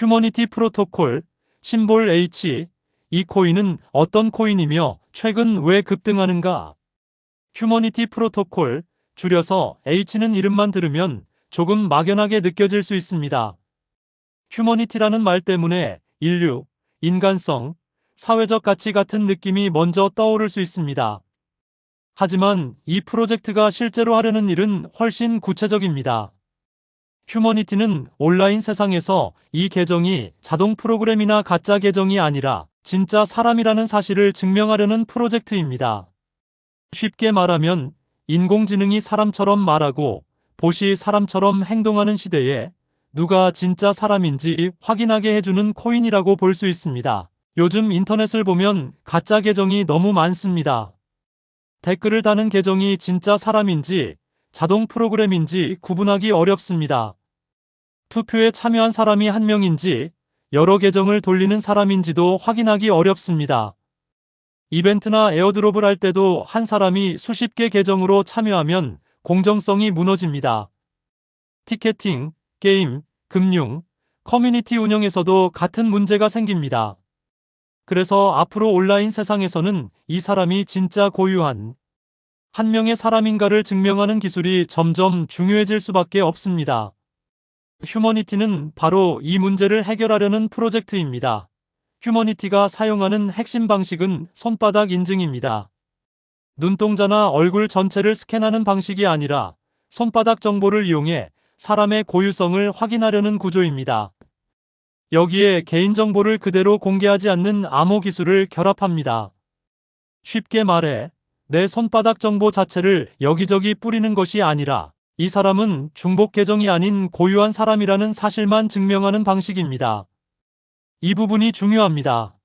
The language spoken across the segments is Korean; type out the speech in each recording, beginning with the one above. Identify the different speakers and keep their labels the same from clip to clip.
Speaker 1: 휴머니티 프로토콜, 심볼 H, 이 코인은 어떤 코인이며 최근 왜 급등하는가? 휴머니티 프로토콜, 줄여서 H는 이름만 들으면 조금 막연하게 느껴질 수 있습니다. 휴머니티라는 말 때문에 인류, 인간성, 사회적 가치 같은 느낌이 먼저 떠오를 수 있습니다. 하지만 이 프로젝트가 실제로 하려는 일은 훨씬 구체적입니다. 휴머니티는 온라인 세상에서 이 계정이 자동 프로그램이나 가짜 계정이 아니라 진짜 사람이라는 사실을 증명하려는 프로젝트입니다. 쉽게 말하면 인공지능이 사람처럼 말하고 봇이 사람처럼 행동하는 시대에 누가 진짜 사람인지 확인하게 해주는 코인이라고 볼 수 있습니다. 요즘 인터넷을 보면 가짜 계정이 너무 많습니다. 댓글을 다는 계정이 진짜 사람인지 자동 프로그램인지 구분하기 어렵습니다. 투표에 참여한 사람이 한 명인지 여러 계정을 돌리는 사람인지도 확인하기 어렵습니다. 이벤트나 에어드롭을 할 때도 한 사람이 수십 개 계정으로 참여하면 공정성이 무너집니다. 티켓팅, 게임, 금융, 커뮤니티 운영에서도 같은 문제가 생깁니다. 그래서 앞으로 온라인 세상에서는 이 사람이 진짜 고유한 한 명의 사람인가를 증명하는 기술이 점점 중요해질 수밖에 없습니다. 휴머니티는 바로 이 문제를 해결하려는 프로젝트입니다. 휴머니티가 사용하는 핵심 방식은 손바닥 인증입니다. 눈동자나 얼굴 전체를 스캔하는 방식이 아니라 손바닥 정보를 이용해 사람의 고유성을 확인하려는 구조입니다. 여기에 개인정보를 그대로 공개하지 않는 암호 기술을 결합합니다. 쉽게 말해, 내 손바닥 정보 자체를 여기저기 뿌리는 것이 아니라 이 사람은 중복 계정이 아닌 고유한 사람이라는 사실만 증명하는 방식입니다. 이 부분이 중요합니다.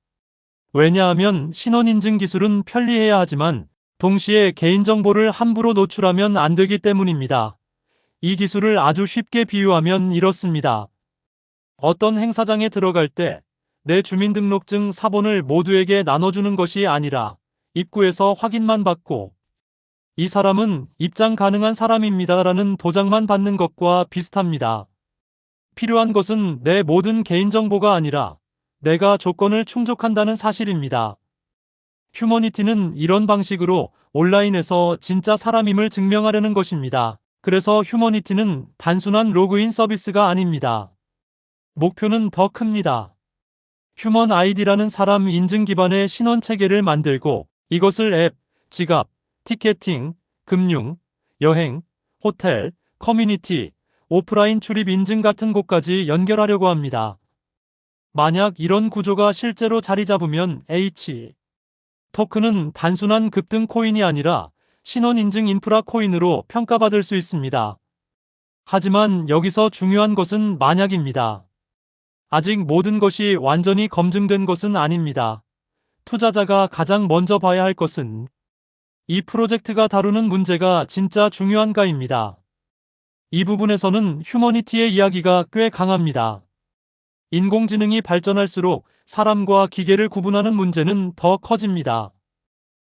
Speaker 1: 왜냐하면 신원인증 기술은 편리해야 하지만 동시에 개인정보를 함부로 노출하면 안 되기 때문입니다. 이 기술을 아주 쉽게 비유하면 이렇습니다. 어떤 행사장에 들어갈 때 내 주민등록증 사본을 모두에게 나눠주는 것이 아니라 입구에서 확인만 받고 이 사람은 입장 가능한 사람입니다라는 도장만 받는 것과 비슷합니다. 필요한 것은 내 모든 개인정보가 아니라 내가 조건을 충족한다는 사실입니다. 휴머니티는 이런 방식으로 온라인에서 진짜 사람임을 증명하려는 것입니다. 그래서 휴머니티는 단순한 로그인 서비스가 아닙니다. 목표는 더 큽니다. 휴먼 아이디라는 사람 인증 기반의 신원 체계를 만들고 이것을 앱, 지갑, 티켓팅, 금융, 여행, 호텔, 커뮤니티, 오프라인 출입 인증 같은 곳까지 연결하려고 합니다. 만약 이런 구조가 실제로 자리 잡으면 H 토큰은 단순한 급등 코인이 아니라 신원 인증 인프라 코인으로 평가받을 수 있습니다. 하지만 여기서 중요한 것은 만약입니다. 아직 모든 것이 완전히 검증된 것은 아닙니다. 투자자가 가장 먼저 봐야 할 것은 이 프로젝트가 다루는 문제가 진짜 중요한가입니다. 이 부분에서는 휴머니티의 이야기가 꽤 강합니다. 인공지능이 발전할수록 사람과 기계를 구분하는 문제는 더 커집니다.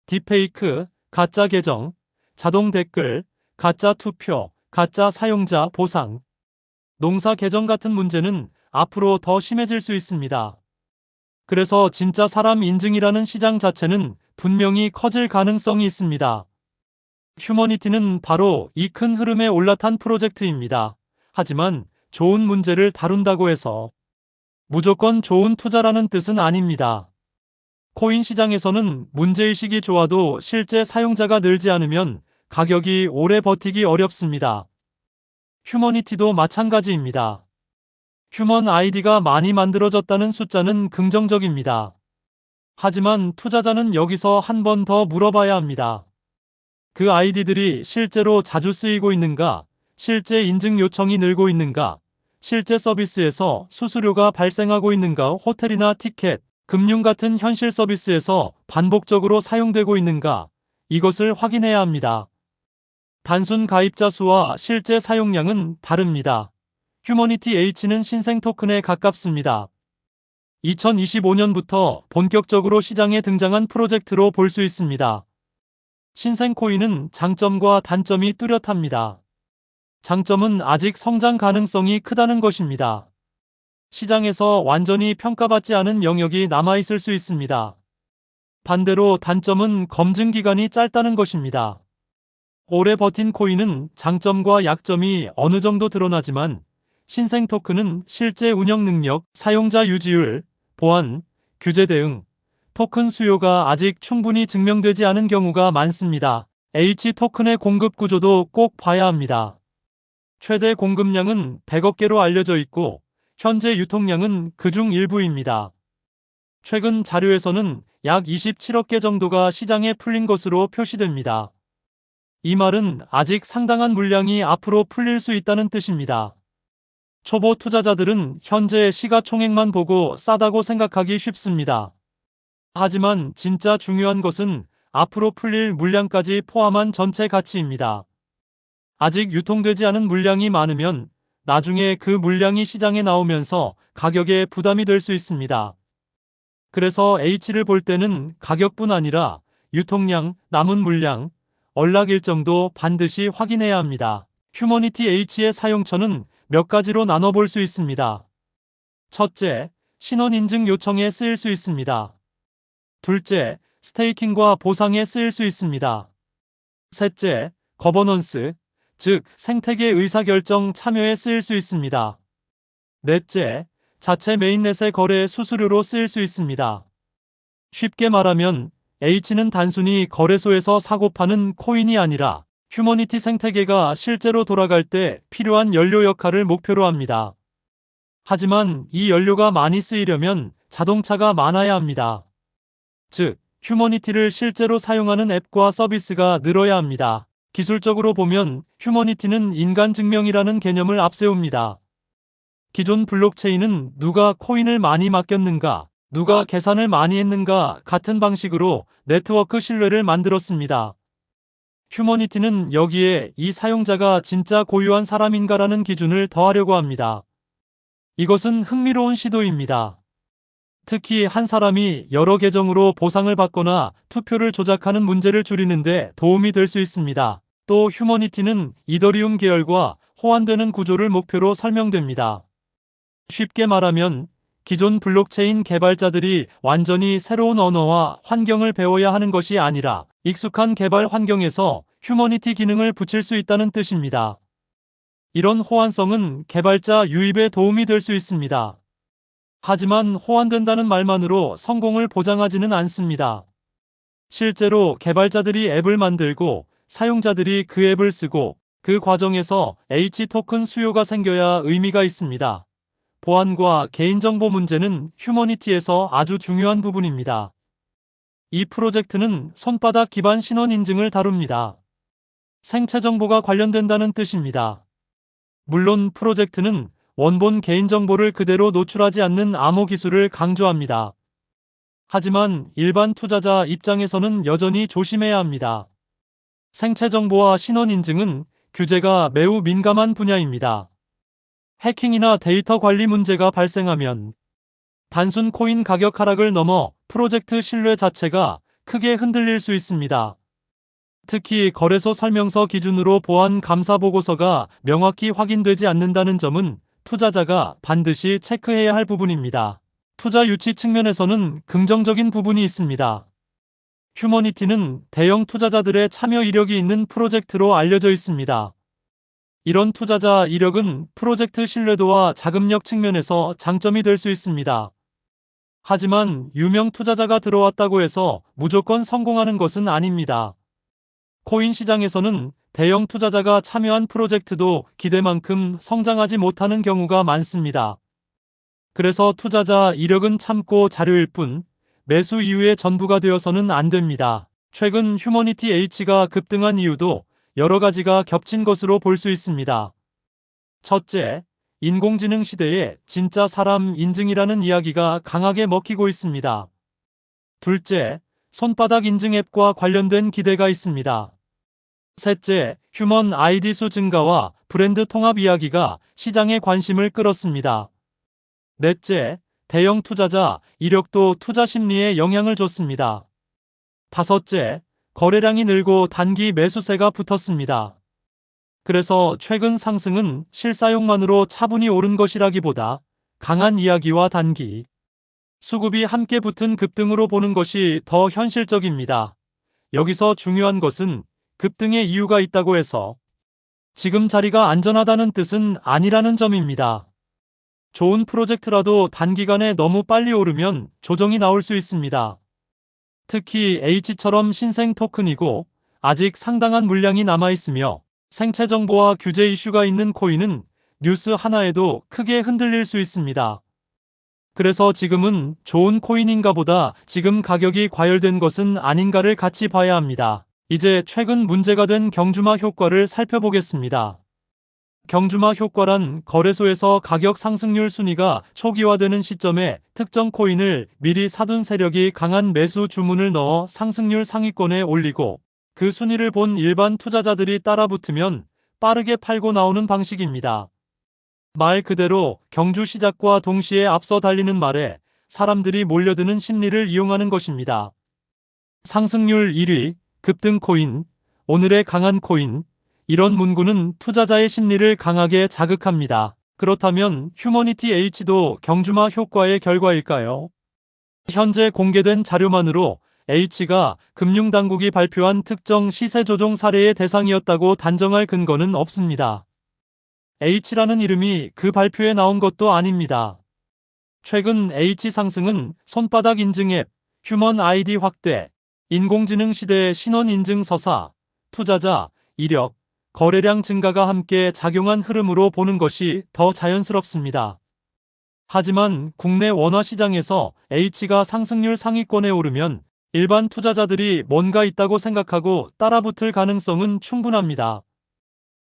Speaker 1: 딥페이크, 가짜 계정, 자동 댓글, 가짜 투표, 가짜 사용자 보상, 농사 계정 같은 문제는 앞으로 더 심해질 수 있습니다. 그래서 진짜 사람 인증이라는 시장 자체는 분명히 커질 가능성이 있습니다. 휴머니티는 바로 이 큰 흐름에 올라탄 프로젝트입니다. 하지만 좋은 문제를 다룬다고 해서 무조건 좋은 투자라는 뜻은 아닙니다. 코인 시장에서는 문제의식이 좋아도 실제 사용자가 늘지 않으면 가격이 오래 버티기 어렵습니다. 휴머니티도 마찬가지입니다. 휴먼 아이디가 많이 만들어졌다는 숫자는 긍정적입니다. 하지만 투자자는 여기서 한 번 더 물어봐야 합니다. 그 아이디들이 실제로 자주 쓰이고 있는가? 실제 인증 요청이 늘고 있는가? 실제 서비스에서 수수료가 발생하고 있는가? 호텔이나 티켓, 금융 같은 현실 서비스에서 반복적으로 사용되고 있는가? 이것을 확인해야 합니다. 단순 가입자 수와 실제 사용량은 다릅니다. 휴머니티 H는 신생 토큰에 가깝습니다. 2025년부터 본격적으로 시장에 등장한 프로젝트로 볼 수 있습니다. 신생 코인은 장점과 단점이 뚜렷합니다. 장점은 아직 성장 가능성이 크다는 것입니다. 시장에서 완전히 평가받지 않은 영역이 남아있을 수 있습니다. 반대로 단점은 검증 기간이 짧다는 것입니다. 오래 버틴 코인은 장점과 약점이 어느 정도 드러나지만 신생 토큰은 실제 운영 능력, 사용자 유지율, 보안, 규제 대응, 토큰 수요가 아직 충분히 증명되지 않은 경우가 많습니다. H 토큰의 공급 구조도 꼭 봐야 합니다. 최대 공급량은 100억 개로 알려져 있고 현재 유통량은 그중 일부입니다. 최근 자료에서는 약 27억 개 정도가 시장에 풀린 것으로 표시됩니다. 이 말은 아직 상당한 물량이 앞으로 풀릴 수 있다는 뜻입니다. 초보 투자자들은 현재 시가총액만 보고 싸다고 생각하기 쉽습니다. 하지만 진짜 중요한 것은 앞으로 풀릴 물량까지 포함한 전체 가치입니다. 아직 유통되지 않은 물량이 많으면 나중에 그 물량이 시장에 나오면서 가격에 부담이 될 수 있습니다. 그래서 H를 볼 때는 가격뿐 아니라 유통량, 남은 물량, 언락 일정도 반드시 확인해야 합니다. 휴머니티 H의 사용처는 몇 가지로 나눠볼 수 있습니다. 첫째, 신원 인증 요청에 쓰일 수 있습니다. 둘째, 스테이킹과 보상에 쓰일 수 있습니다. 셋째, 거버넌스, 즉 생태계 의사결정 참여에 쓰일 수 있습니다. 넷째, 자체 메인넷의 거래 수수료로 쓰일 수 있습니다. 쉽게 말하면 H는 단순히 거래소에서 사고 파는 코인이 아니라 휴머니티 생태계가 실제로 돌아갈 때 필요한 연료 역할을 목표로 합니다. 하지만 이 연료가 많이 쓰이려면 자동차가 많아야 합니다. 즉, 휴머니티를 실제로 사용하는 앱과 서비스가 늘어야 합니다. 기술적으로 보면 휴머니티는 인간 증명이라는 개념을 앞세웁니다. 기존 블록체인은 누가 코인을 많이 맡겼는가, 누가 계산을 많이 했는가 같은 방식으로 네트워크 신뢰를 만들었습니다. 휴머니티는 여기에 이 사용자가 진짜 고유한 사람인가라는 기준을 더하려고 합니다. 이것은 흥미로운 시도입니다. 특히 한 사람이 여러 계정으로 보상을 받거나 투표를 조작하는 문제를 줄이는데 도움이 될 수 있습니다. 또 휴머니티는 이더리움 계열과 호환되는 구조를 목표로 설명됩니다. 쉽게 말하면 기존 블록체인 개발자들이 완전히 새로운 언어와 환경을 배워야 하는 것이 아니라 익숙한 개발 환경에서 휴머니티 기능을 붙일 수 있다는 뜻입니다. 이런 호환성은 개발자 유입에 도움이 될 수 있습니다. 하지만 호환된다는 말만으로 성공을 보장하지는 않습니다. 실제로 개발자들이 앱을 만들고 사용자들이 그 앱을 쓰고 그 과정에서 H 토큰 수요가 생겨야 의미가 있습니다. 보안과 개인정보 문제는 휴머니티에서 아주 중요한 부분입니다. 이 프로젝트는 손바닥 기반 신원 인증을 다룹니다. 생체 정보가 관련된다는 뜻입니다. 물론 프로젝트는 원본 개인정보를 그대로 노출하지 않는 암호 기술을 강조합니다. 하지만 일반 투자자 입장에서는 여전히 조심해야 합니다. 생체 정보와 신원 인증은 규제가 매우 민감한 분야입니다. 해킹이나 데이터 관리 문제가 발생하면 단순 코인 가격 하락을 넘어 프로젝트 신뢰 자체가 크게 흔들릴 수 있습니다. 특히 거래소 설명서 기준으로 보안 감사 보고서가 명확히 확인되지 않는다는 점은 투자자가 반드시 체크해야 할 부분입니다. 투자 유치 측면에서는 긍정적인 부분이 있습니다. 휴머니티는 대형 투자자들의 참여 이력이 있는 프로젝트로 알려져 있습니다. 이런 투자자 이력은 프로젝트 신뢰도와 자금력 측면에서 장점이 될 수 있습니다. 하지만 유명 투자자가 들어왔다고 해서 무조건 성공하는 것은 아닙니다. 코인 시장에서는 대형 투자자가 참여한 프로젝트도 기대만큼 성장하지 못하는 경우가 많습니다. 그래서 투자자 이력은 참고 자료일 뿐 매수 이후의 전부가 되어서는 안 됩니다. 최근 휴머니티 H가 급등한 이유도 여러 가지가 겹친 것으로 볼 수 있습니다. 첫째, 인공지능 시대에 진짜 사람 인증이라는 이야기가 강하게 먹히고 있습니다. 둘째, 손바닥 인증 앱과 관련된 기대가 있습니다. 셋째, 휴먼 아이디 수 증가와 브랜드 통합 이야기가 시장의 관심을 끌었습니다. 넷째, 대형 투자자 이력도 투자 심리에 영향을 줬습니다. 다섯째, 거래량이 늘고 단기 매수세가 붙었습니다. 그래서 최근 상승은 실사용만으로 차분히 오른 것이라기보다 강한 이야기와 단기, 수급이 함께 붙은 급등으로 보는 것이 더 현실적입니다. 여기서 중요한 것은 급등의 이유가 있다고 해서 지금 자리가 안전하다는 뜻은 아니라는 점입니다. 좋은 프로젝트라도 단기간에 너무 빨리 오르면 조정이 나올 수 있습니다. 특히 H처럼 신생 토큰이고 아직 상당한 물량이 남아있으며 생체 정보와 규제 이슈가 있는 코인은 뉴스 하나에도 크게 흔들릴 수 있습니다. 그래서 지금은 좋은 코인인가 보다 지금 가격이 과열된 것은 아닌가를 같이 봐야 합니다. 이제 최근 문제가 된 경주마 효과를 살펴보겠습니다. 경주마 효과란 거래소에서 가격 상승률 순위가 초기화되는 시점에 특정 코인을 미리 사둔 세력이 강한 매수 주문을 넣어 상승률 상위권에 올리고 그 순위를 본 일반 투자자들이 따라붙으면 빠르게 팔고 나오는 방식입니다. 말 그대로 경주 시작과 동시에 앞서 달리는 말에 사람들이 몰려드는 심리를 이용하는 것입니다. 상승률 1위, 급등 코인, 오늘의 강한 코인, 이런 문구는 투자자의 심리를 강하게 자극합니다. 그렇다면 휴머니티 H도 경주마 효과의 결과일까요? 현재 공개된 자료만으로 H가 금융당국이 발표한 특정 시세 조종 사례의 대상이었다고 단정할 근거는 없습니다. H라는 이름이 그 발표에 나온 것도 아닙니다. 최근 H 상승은 손바닥 인증 앱, 휴먼 아이디 확대, 인공지능 시대의 신원 인증 서사, 투자자, 이력, 거래량 증가가 함께 작용한 흐름으로 보는 것이 더 자연스럽습니다. 하지만 국내 원화 시장에서 H가 상승률 상위권에 오르면 일반 투자자들이 뭔가 있다고 생각하고 따라붙을 가능성은 충분합니다.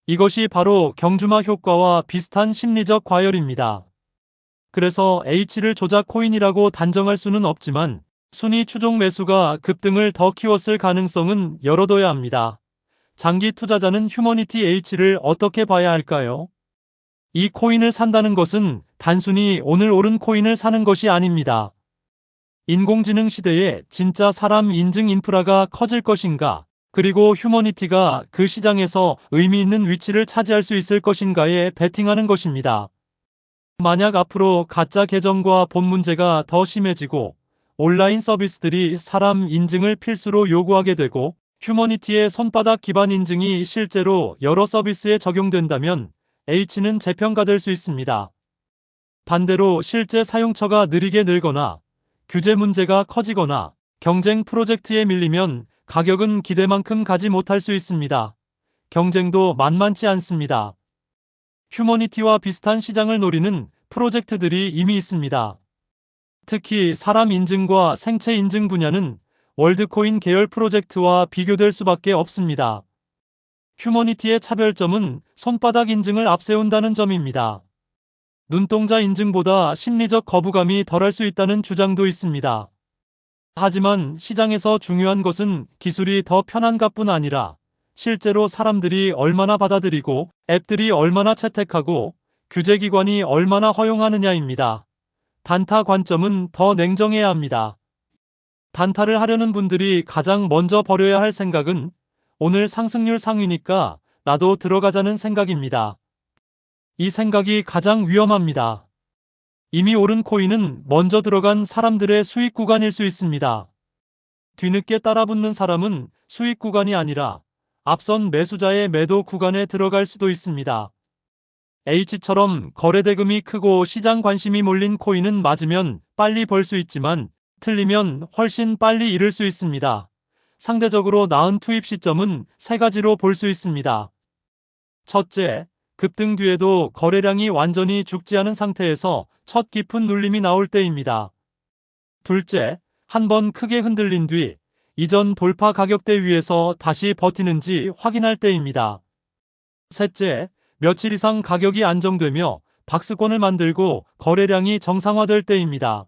Speaker 1: 이것이 바로 경주마 효과와 비슷한 심리적 과열입니다. 그래서 H를 조작 코인이라고 단정할 수는 없지만 순위 추종 매수가 급등을 더 키웠을 가능성은 열어둬야 합니다. 장기 투자자는 휴머니티 H를 어떻게 봐야 할까요? 이 코인을 산다는 것은 단순히 오늘 오른 코인을 사는 것이 아닙니다. 인공지능 시대에 진짜 사람 인증 인프라가 커질 것인가, 그리고 휴머니티가 그 시장에서 의미 있는 위치를 차지할 수 있을 것인가에 베팅하는 것입니다. 만약 앞으로 가짜 계정과 본 문제가 더 심해지고 온라인 서비스들이 사람 인증을 필수로 요구하게 되고 휴머니티의 손바닥 기반 인증이 실제로 여러 서비스에 적용된다면 H는 재평가될 수 있습니다. 반대로 실제 사용처가 느리게 늘거나 규제 문제가 커지거나 경쟁 프로젝트에 밀리면 가격은 기대만큼 가지 못할 수 있습니다. 경쟁도 만만치 않습니다. 휴머니티와 비슷한 시장을 노리는 프로젝트들이 이미 있습니다. 특히 사람 인증과 생체 인증 분야는 월드코인 계열 프로젝트와 비교될 수밖에 없습니다. 휴머니티의 차별점은 손바닥 인증을 앞세운다는 점입니다. 눈동자 인증보다 심리적 거부감이 덜할 수 있다는 주장도 있습니다. 하지만 시장에서 중요한 것은 기술이 더 편한가뿐 아니라 실제로 사람들이 얼마나 받아들이고 앱들이 얼마나 채택하고 규제기관이 얼마나 허용하느냐입니다. 단타 관점은 더 냉정해야 합니다. 단타를 하려는 분들이 가장 먼저 버려야 할 생각은 오늘 상승률 상위니까 나도 들어가자는 생각입니다. 이 생각이 가장 위험합니다. 이미 오른 코인은 먼저 들어간 사람들의 수익 구간일 수 있습니다. 뒤늦게 따라붙는 사람은 수익 구간이 아니라 앞선 매수자의 매도 구간에 들어갈 수도 있습니다. H처럼 거래대금이 크고 시장 관심이 몰린 코인은 맞으면 빨리 벌 수 있지만 틀리면 훨씬 빨리 잃을 수 있습니다. 상대적으로 나은 투입 시점은 세 가지로 볼 수 있습니다. 첫째, 급등 뒤에도 거래량이 완전히 죽지 않은 상태에서 첫 깊은 눌림이 나올 때입니다. 둘째, 한번 크게 흔들린 뒤 이전 돌파 가격대 위에서 다시 버티는지 확인할 때입니다. 셋째, 며칠 이상 가격이 안정되며 박스권을 만들고 거래량이 정상화될 때입니다.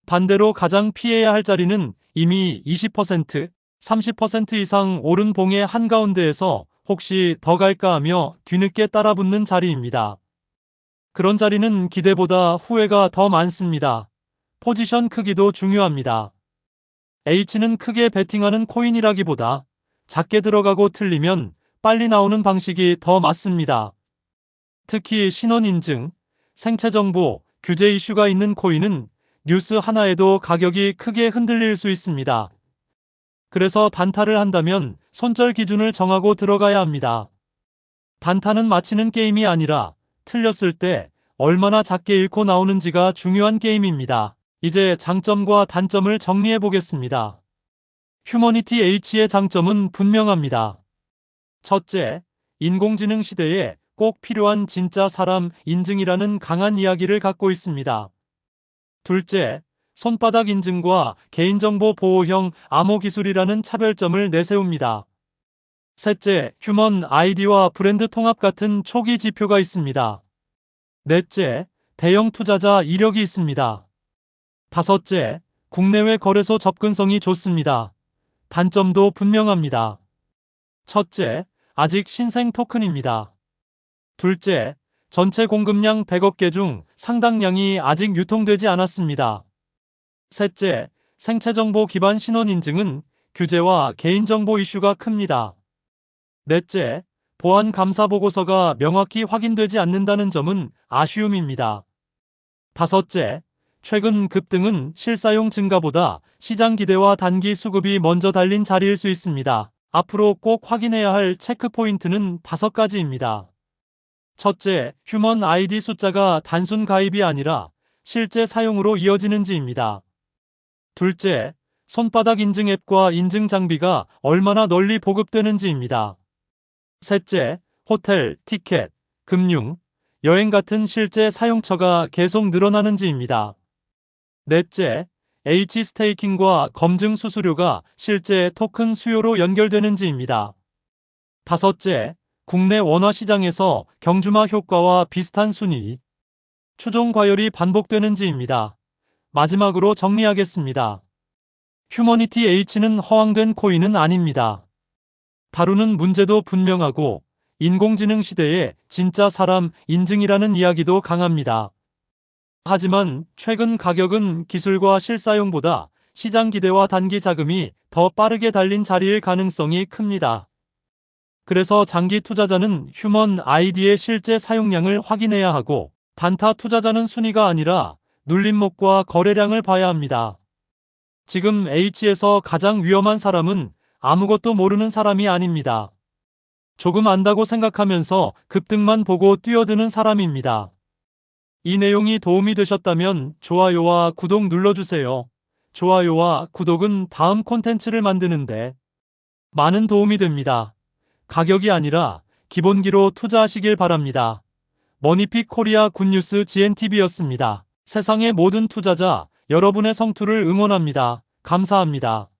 Speaker 1: 반대로 가장 피해야 할 자리는 이미 20%, 30% 이상 오른 봉의 한가운데에서 혹시 더 갈까 하며 뒤늦게 따라붙는 자리입니다. 그런 자리는 기대보다 후회가 더 많습니다. 포지션 크기도 중요합니다. H는 크게 베팅하는 코인이라기보다 작게 들어가고 틀리면 빨리 나오는 방식이 더 맞습니다. 특히 신원 인증, 생체 정보, 규제 이슈가 있는 코인은 뉴스 하나에도 가격이 크게 흔들릴 수 있습니다. 그래서 단타를 한다면 손절 기준을 정하고 들어가야 합니다. 단타는 마치는 게임이 아니라 틀렸을 때 얼마나 작게 잃고 나오는지가 중요한 게임입니다. 이제 장점과 단점을 정리해 보겠습니다. 휴머니티 H의 장점은 분명합니다. 첫째, 인공지능 시대에 꼭 필요한 진짜 사람 인증이라는 강한 이야기를 갖고 있습니다. 둘째, 손바닥 인증과 개인정보 보호형 암호 기술이라는 차별점을 내세웁니다. 셋째, 휴먼 아이디와 브랜드 통합 같은 초기 지표가 있습니다. 넷째, 대형 투자자 이력이 있습니다. 다섯째, 국내외 거래소 접근성이 좋습니다. 단점도 분명합니다. 첫째, 아직 신생 토큰입니다. 둘째, 전체 공급량 100억 개 중 상당량이 아직 유통되지 않았습니다. 셋째, 생체정보 기반 신원 인증은 규제와 개인정보 이슈가 큽니다. 넷째, 보안 감사 보고서가 명확히 확인되지 않는다는 점은 아쉬움입니다. 다섯째, 최근 급등은 실사용 증가보다 시장 기대와 단기 수급이 먼저 달린 자리일 수 있습니다. 앞으로 꼭 확인해야 할 체크포인트는 5가지입니다. 첫째, 휴먼 아이디 숫자가 단순 가입이 아니라 실제 사용으로 이어지는지입니다. 둘째, 손바닥 인증 앱과 인증 장비가 얼마나 널리 보급되는지입니다. 셋째, 호텔, 티켓, 금융, 여행 같은 실제 사용처가 계속 늘어나는지입니다. 넷째, H 스테이킹과 검증 수수료가 실제 토큰 수요로 연결되는지입니다. 다섯째, 국내 원화 시장에서 경주마 효과와 비슷한 순위, 추종 과열이 반복되는지입니다. 마지막으로 정리하겠습니다. 휴머니티 H는 허황된 코인은 아닙니다. 다루는 문제도 분명하고 인공지능 시대에 진짜 사람 인증이라는 이야기도 강합니다. 하지만 최근 가격은 기술과 실사용보다 시장 기대와 단기 자금이 더 빠르게 달린 자리일 가능성이 큽니다. 그래서 장기 투자자는 휴먼 아이디의 실제 사용량을 확인해야 하고 단타 투자자는 순위가 아니라 눌림목과 거래량을 봐야 합니다. 지금 H에서 가장 위험한 사람은 아무것도 모르는 사람이 아닙니다. 조금 안다고 생각하면서 급등만 보고 뛰어드는 사람입니다. 이 내용이 도움이 되셨다면 좋아요와 구독 눌러주세요. 좋아요와 구독은 다음 콘텐츠를 만드는데 많은 도움이 됩니다. 가격이 아니라 기본기로 투자하시길 바랍니다. 머니픽 코리아 굿뉴스 GNTV였습니다. 세상의 모든 투자자, 여러분의 성투를 응원합니다. 감사합니다.